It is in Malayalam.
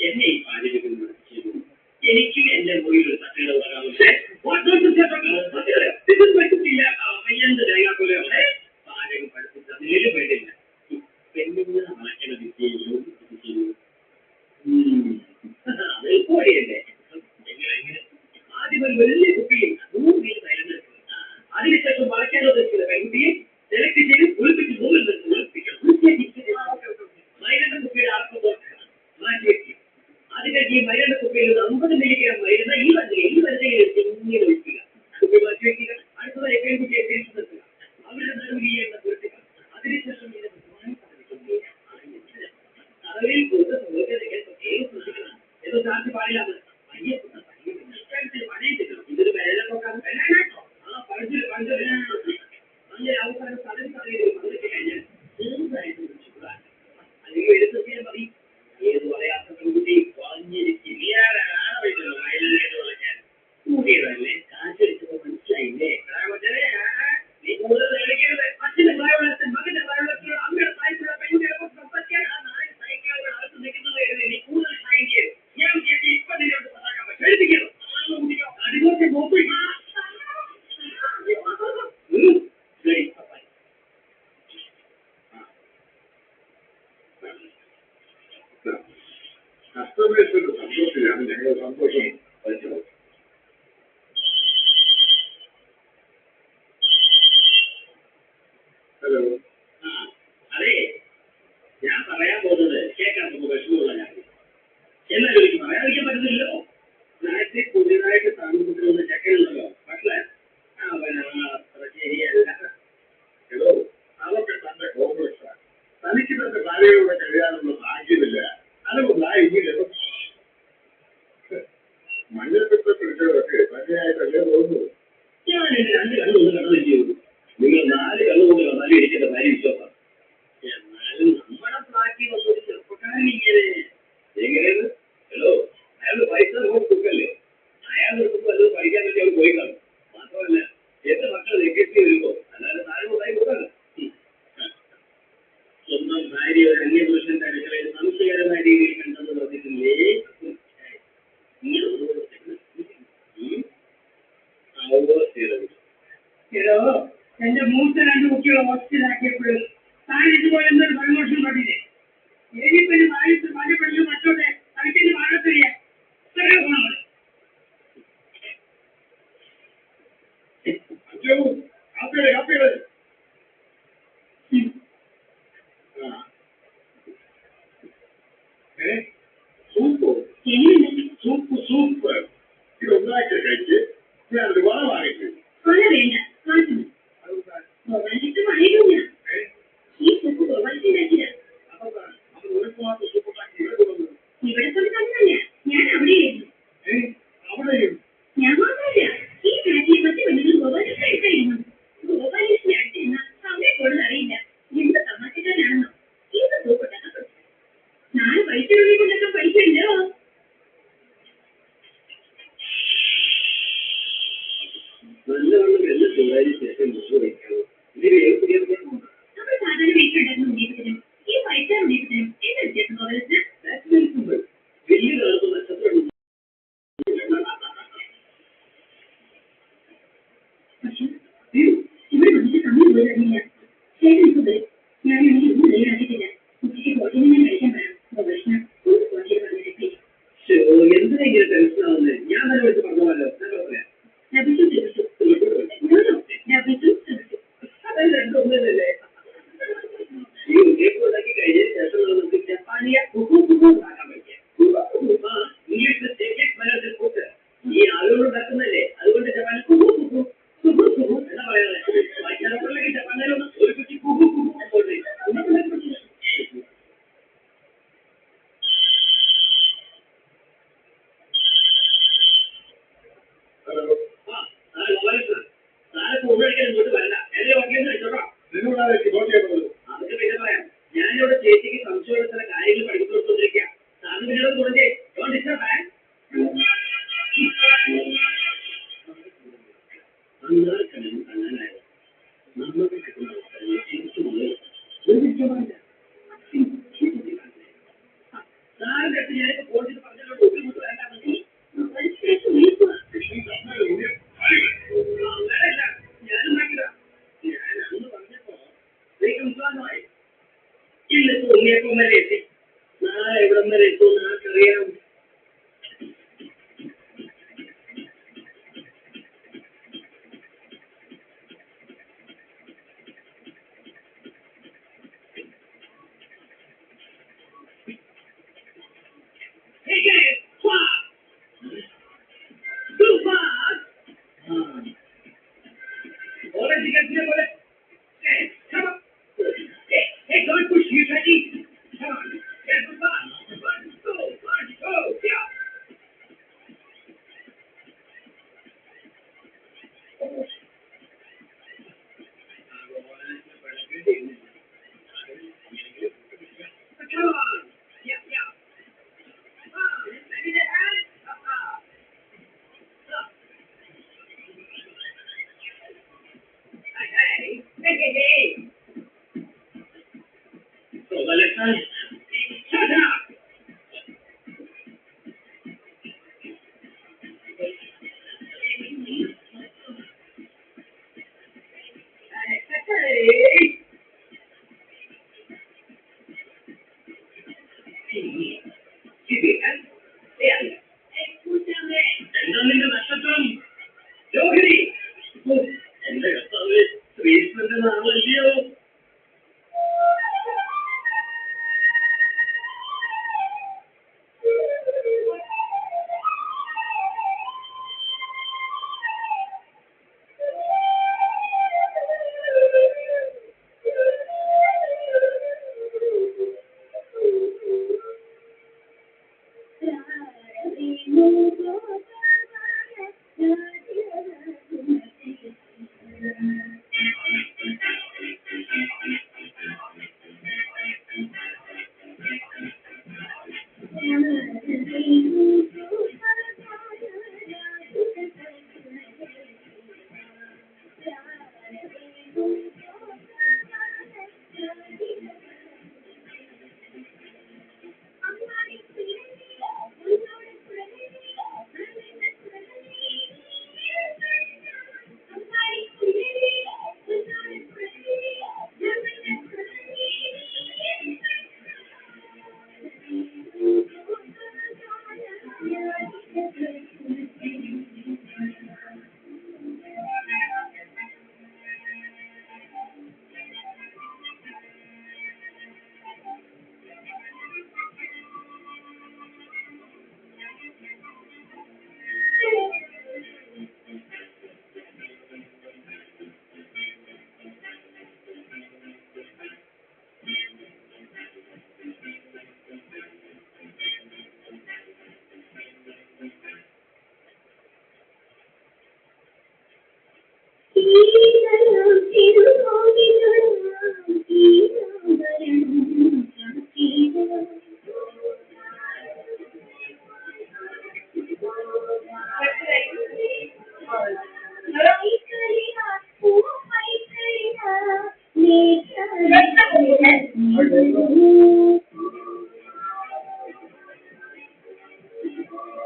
എന്നെ ഈ പാചകത്തിന് ചെയ്തു. എനിക്കും എന്റെ മുറിയിൽ ഒരു തട്ടുകട വരാമല്ലേ? പറ്റില്ല. അയ്യന്റെ രേഖാ പോലെ പാചകം പഠിപ്പിച്ച നേരും വേണ്ടില്ല. പെണ്ണുങ്ങൾ വളയ്ക്കണ വിദ്യയിലും അത് എളുപ്പമടിയല്ലേ? ആദ്യം ഒരു വലിയ കുപ്പിയിൽ 100 മീൽ മരുന്ന്, അതിനുശേഷം വളയ്ക്കാനോ തെറ്റില്ല പെൺകുട്ടിയെ സെലക്ട് ചെയ്ത് ഒളിപ്പിച്ച് മുകളിൽ നിന്ന് ഒളിപ്പിക്കണം. മരുന്ന് കുപ്പിയുടെ അളവ് മാറ്റി വെക്കുക. അത് കഴിഞ്ഞ് ഈ മരുന്ന് കുപ്പിയിൽ 50 മില്ലിഗ്രാം മരുന്ന് ഈ മരുന്നയിൽ ഇങ്ങനെ ഒഴിക്കുക. കുപ്പി മാറ്റി വെക്കുക. അടുത്തതായി പെൺകുട്ടിയെ തിരിച്ചു നിർത്തുക. അവരുടെ നടുവിലിയെന്ന് പുരട്ടുക. അതിനുശേഷം കടലിൽ കൊടുത്ത സമയത്ത് പ്രത്യേകം ശ്രദ്ധിക്കണം. എന്ന് സാധ്യ പാടില്ലാതെ ഇതൊരു വേലപ്പൊക്കാൻ അങ്ങനെ അവസാനം കടൽ കടയിൽ പതിനെട്ട് കഴിഞ്ഞാൽ ചെറുതായിട്ട് ചൂടാൻ അല്ലെങ്കിൽ എടുത്തെത്തിയാൽ മതി. ഏത് പറയാത്ത പെൺകുട്ടി പറഞ്ഞിരിക്കും കൂടിയതല്ലേ? കാശടിച്ചപ്പോ മനസ്സിലായില്ലേ? നീ കൂടുതൽ നേടിക്കരുത്. അച്ഛന്റെ പ്രായവളർത്തൻ മകന്റെ പ്രായവളർത്തൻ അമ്മയുടെ പ്രായത്തിലുള്ള പെൺകുട്ടികളെ സംസാരിക്കാൻ സൈക്കിളുകൾ അകത്ത് നിൽക്കുന്നത് നീ കൂടുതൽ സഹായം ചെയ്യും. ഞാൻ ഇപ്പൊ നിന്നോട് സഹായിക്കാൻ പറ്റും. എഴുതിക്കണം. അതുപോലെ നോക്കി കസ്റ്റമേഴ്സിന്റെ സന്തോഷത്തിലാണ് ഞങ്ങളുടെ സന്തോഷം പഠിച്ചത്. ഹലോ, അതെ, ഞാൻ പറയാൻ പോകുന്നത് കേൾക്കാൻ നമുക്ക് വിഷമമുള്ള കാര്യം. എന്നാലും എനിക്ക് പറയാതിരിക്കാൻ പറ്റുന്നില്ലല്ലോ. നാട്ടിൽ പുതിയതായിട്ട് താമസത്തിൽ വന്ന ചെക്കനുണ്ടല്ലോ, പക്ഷേ അവനത്ര ശരിയല്ല. ഹലോ, അതൊക്കെ തന്റെ കോംപ്ലക്സാണ്. തനിക്ക് തന്റെ ഭാര്യയോടെ കഴിയാനുള്ള ഭാഗ്യമില്ല. അതുകൊണ്ടാണ് ഇങ്ങനെ മഞ്ഞപ്പിത്ത പിടിച്ചവരൊക്കെ ഭംഗിയായിട്ടല്ലേ തോന്നുന്നത്. ഞാൻ എന്റെ 2 കണ്ണുകൊണ്ട് കണ്ടത് ചെയ്തു. നിങ്ങൾ 4 കണ്ണുകൊണ്ട് കണ്ടാലും എനിക്കെന്റെ ഭാര്യ വിശ്വാസം. എന്നാലും നമ്മുടെ ഫ്ലാറ്റിൽ വന്നൊരു ചെറുപ്പക്കാരൻ ഇങ്ങനെ എങ്ങനെയാണ്? ഹലോ, അയാളുടെ പൈസ കൊടുക്കല്ലേ? അയാൾ നിർത്തുമ്പോൾ അത് പഠിക്കാൻ പറ്റി അവർ പോയി കാണും. മാത്രമല്ല എന്റെ മക്കൾ നെഗറ്റീവ് വരുമ്പോ അല്ലാതെ താഴ്മതായി കൊടുക്കല്ല. സ്വന്തം ഭാര്യ ഒരു അന്യപുരുഷന്റെ അടുക്കളയിൽ സംശയകരമായ രീതിയിൽ കണ്ടെന്ന് പറഞ്ഞിട്ടില്ലേ? എന്റെ മൂത്ത 2 കുട്ടികളെ ഹോസ്പിറ്റലാക്കിയപ്പോഴും താൻ ഇതുപോലെ എന്തൊരു പ്രമോഷൻ പറഞ്ഞില്ലേ? ഏരിപ്പന് വായിച്ച് പാചപ്പെടുന്ന മറ്റോടെ അതിന്റെ വാഴത്തില്ല ഗുണങ്ങൾ. സൂപ്പ് ഇതൊന്നാക്കി കഴിച്ച് ഞാനൊരു വള വാങ്ങിച്ചു. വേണ്ട കാണിക്കുന്നു വാങ്ങിയില്ല. ഈ സൂപ്പ് ഗോപാലത്തിനാക്കില്ല. ഇവിടെ കൊണ്ട് തന്നല്ല, ഞാൻ അവിടെയായിരുന്നു. അവിടെയും ഞാൻ മാത്രമല്ല, ഈ ഫാറ്റിലെ മറ്റു പെണ്ണുങ്ങൾ ഗോപാലത്തിൽ കഴിക്കായിരുന്നു. ഗോപാലിന്റെ അടുത്തിരുന്ന സമയം കൂടുതൽ അറിയില്ല. എന്ത് തമാശക്കാരാണെന്നോ ഇത് സൂപ്പുണ്ടാക്കാൻ. 4 പൈസ കൊണ്ടൊക്കെ പഠിക്കല്ലോ. നല്ലവണ്ണം വെള്ളം ചൂടായതിനു ശേഷം മുഖം വയ്ക്കണം. ഇതിന് നമ്മൾ സാധാരണ വീട്ടിലുണ്ടാക്കുന്ന ഉണ്ണിയപ്പത്തിനും ഈ പൈസ ഉണ്ണിയപ്പത്തിനും എന്താ വ്യത്യാസം ഗോപാലത്തിന്? വലിയ കാലത്ത് നക്ഷത്രം. പക്ഷെ ഇവിടെ വന്നിട്ട് സമയം പോയി അറിയില്ല. ശേഷം വരും. ഞാനാണെങ്കിൽ ഒന്നും തയ്യാറാക്കിയിട്ടില്ല. ഉച്ചയ്ക്ക് ഹോട്ടലിൽ ഞാൻ കഴിക്കാൻ വരാം. ഗോപാലകൃഷ്ണൻ ഒന്ന് ഹോട്ടലിൽ വന്നിട്ട് എന്തിനാ ഇങ്ങനെ ടെൻഷൻ ആവുന്നത്? ഞാൻ തന്നെ വിളിച്ച് പറഞ്ഞല്ലോ. അത് രണ്ടൊന്നല്ലേ? ഈ ഉദ്യോഗം ഉണ്ടാക്കി കഴിഞ്ഞതിന് ശേഷം നമുക്ക് ജപ്പാനിയ ഉണ്ടാക്കാൻ പറ്റിയ ഇംഗ്ലീഷിൽ കൂട്ട് ഈ ആളുകൾ ഉണ്ടാക്കുന്നല്ലേ. അതുകൊണ്ട് ജപ്പാനിൽ എന്താ പറയുന്നത്? വായിക്കാനൊക്കെ ജപ്പാനിലൊന്ന് ഒരു കുട്ടി ഇങ്ങോട്ട് വരണ്ട. എന്നെ ഓക്കെ വെച്ചോട്ടോ. അതൊക്കെ പിന്നെ പറയാം. ഞാനിവിടെ ചേച്ചിക്ക് സംശയമുള്ള ചില കാര്യങ്ങൾ പഠിപ്പിച്ചു കൊടുത്തോണ്ടിരിക്കുക. സാറിന് പിന്നീട് തുടങ്ങി കാണാനായത് നമുക്ക് കിട്ടുന്ന അവസരങ്ങൾ തിരിച്ചുകൊണ്ട് സാറിന്റെ അടുത്ത് ഞാനിപ്പോ പോയിട്ട് എവിടം വരെ എത്തുമെന്ന് ആർക്കറിയാം. Shut up! എന്താ നിന്റെ നക്ഷത്രം? രോഹിണി. എന്റെ കർത്താവേ, ശ്രീകൃഷ്ണന്റെ നാമല്ലയോ?